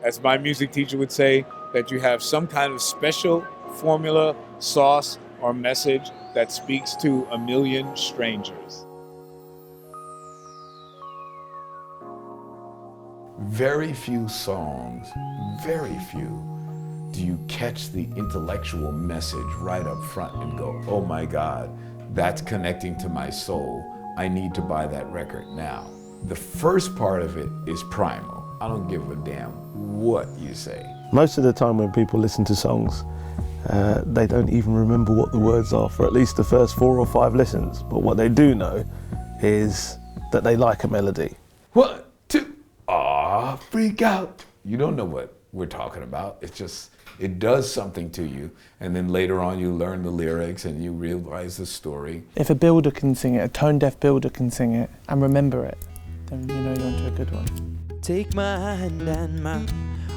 as my music teacher would say, that you have some kind of special formula, sauce, or message that speaks to a million strangers. Very few songs, very few, do you catch the intellectual message right up front and go, oh my God, that's connecting to my soul. I need to buy that record now. The first part of it is primal. I don't give a damn what you say. Most of the time when people listen to songs, they don't even remember what the words are for at least the first 4 or 5 listens. But what they do know is that they like a melody. 1, 2, freak out. You don't know what we're talking about. It's just, it does something to you. And then later on you learn the lyrics and you realize the story. If a builder can sing it, a tone-deaf builder can sing it and remember it, then you know you're onto a good one. Take my hand and my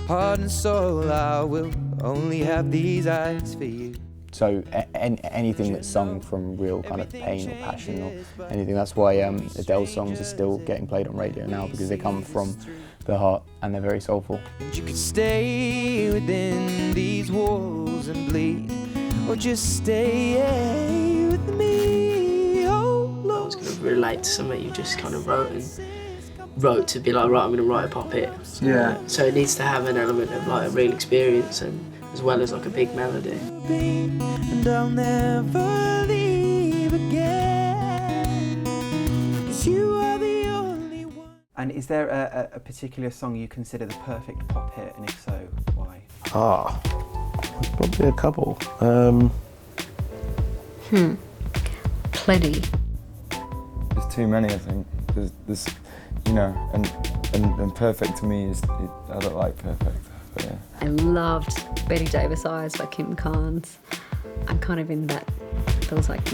heart and soul, I will only have these eyes for you. So anything that's sung from real kind of pain or passion or anything, that's why Adele's songs are still getting played on radio now, because they come from the heart and they're very soulful. And you could stay within these walls and bleed, or just stay with me, oh Lord. I was going to relate to something you just kind of wrote to be like, right, I'm going to write a pop hit. So it needs to have an element of like a real experience, and as well as like a big melody. And I'll never leave again, 'cause you are the only one. And is there a particular song you consider the perfect pop hit, and if so, why? There's probably a couple. Plenty. There's too many, I think. There's you know, and perfect to me is, I don't like perfect, but yeah. I loved Betty Davis Eyes by Kim Carnes. I'm kind of in that, feels like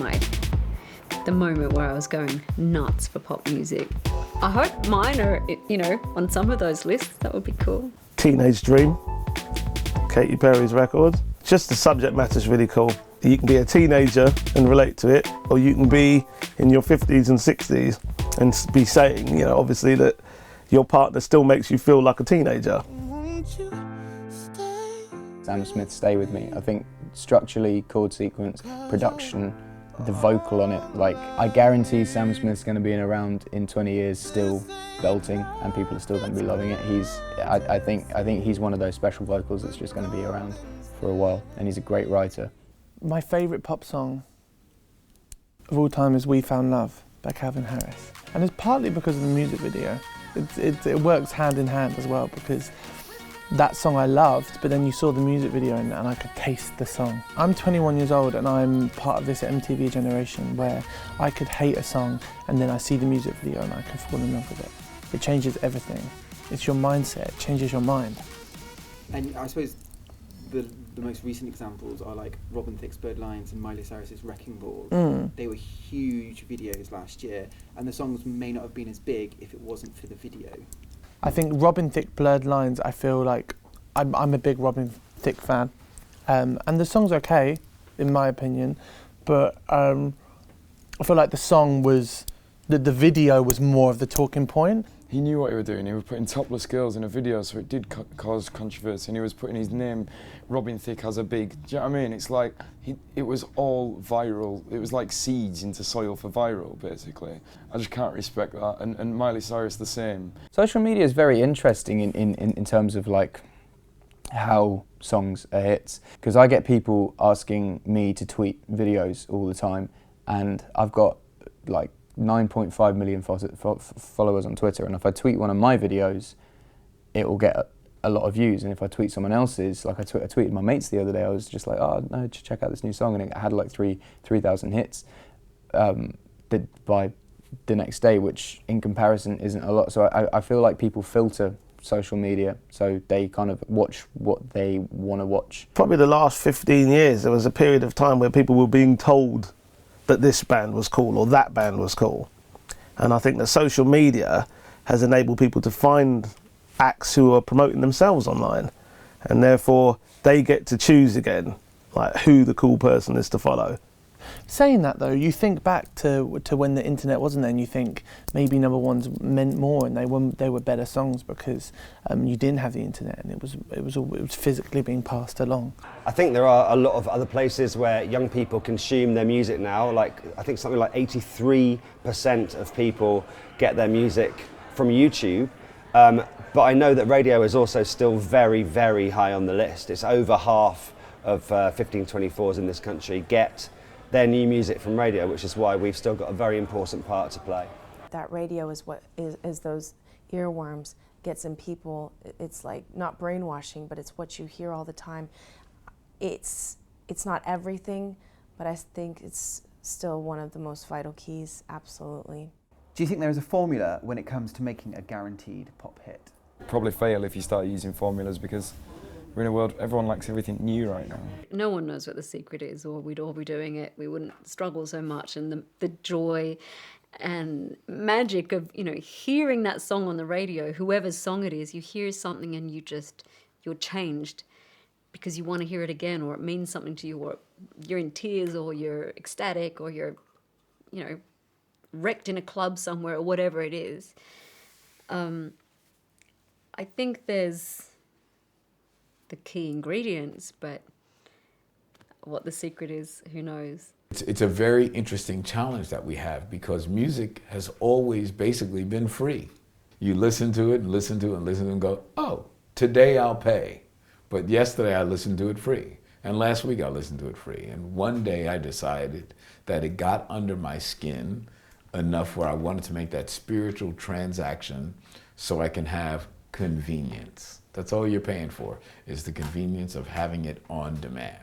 the moment where I was going nuts for pop music. I hope mine are, on some of those lists. That would be cool. Teenage Dream, Katy Perry's record. Just the subject matter's really cool. You can be a teenager and relate to it, or you can be in your 50s and 60s and be saying, obviously that your partner still makes you feel like a teenager. Sam Smith's Stay With Me, I think structurally, chord sequence, production, the vocal on it, like I guarantee Sam Smith's going to be around in 20 years still belting, and people are still going to be loving it. I think he's one of those special vocals that's just going to be around for a while, and he's a great writer. My favourite pop song of all time is We Found Love by Calvin Harris. And it's partly because of the music video. It works hand in hand as well, because that song I loved, but then you saw the music video and I could taste the song. I'm 21 years old and I'm part of this MTV generation where I could hate a song and then I see the music video and I can fall in love with it. It changes everything. It's your mindset, it changes your mind. And I suppose the most recent examples are like Robin Thicke's Blurred Lines and Miley Cyrus's Wrecking Ball. They were huge videos last year, and the songs may not have been as big if it wasn't for the video. I think Robin Thicke Blurred Lines, I feel like I'm a big Robin Thicke fan, and the song's okay in my opinion, but I feel like the song was the video was more of the talking point. He knew what he was doing. He was putting topless girls in a video, so it did cause controversy, and he was putting his name, Robin Thicke, as a big, do you know what I mean? It's like, it was all viral. It was like seeds into soil for viral, basically. I just can't respect that, and Miley Cyrus the same. Social media is very interesting in terms of like how songs are hits, because I get people asking me to tweet videos all the time, and I've got like 9.5 million followers on Twitter, and if I tweet one of my videos, it will get a lot of views, and if I tweet someone else's, like I tweeted my mates the other day, I was just like, oh no, check out this new song, and it had like 3,000 hits by the next day, which in comparison isn't a lot. So I feel like people filter social media, so they kind of watch what they want to watch. Probably the last 15 years, there was a period of time where people were being told that this band was cool or that band was cool. And I think that social media has enabled people to find acts who are promoting themselves online. And therefore, they get to choose again, like who the cool person is to follow. Saying that though, you think back to when the internet wasn't there, and you think maybe number ones meant more, and they were better songs because you didn't have the internet, and it was physically being passed along. I think there are a lot of other places where young people consume their music now. Like I think something like 83% of people get their music from YouTube. But I know that radio is also still very, very high on the list. It's over half of 15-24s in this country get their new music from radio, which is why we've still got a very important part to play. That radio is what is those earworms gets in people. It's like not brainwashing, but it's what you hear all the time. It's not everything, but I think it's still one of the most vital keys, absolutely. Do you think there is a formula when it comes to making a guaranteed pop hit? Probably fail if you start using formulas, because we're in a world, everyone likes everything new right now. No one knows what the secret is, or we'd all be doing it. We wouldn't struggle so much, and the joy and magic of, you know, hearing that song on the radio, whoever's song it is, you hear something and you're changed because you want to hear it again, or it means something to you, or you're in tears, or you're ecstatic, or you're, you know, wrecked in a club somewhere, or whatever it is. I think there's the key ingredients, but what the secret is, who knows? It's a very interesting challenge that we have, because music has always basically been free. You listen to it and listen to it and listen to it and go, oh, today I'll pay. But yesterday I listened to it free. And last week I listened to it free. And one day I decided that it got under my skin enough where I wanted to make that spiritual transaction so I can have convenience. That's all you're paying for, is the convenience of having it on demand.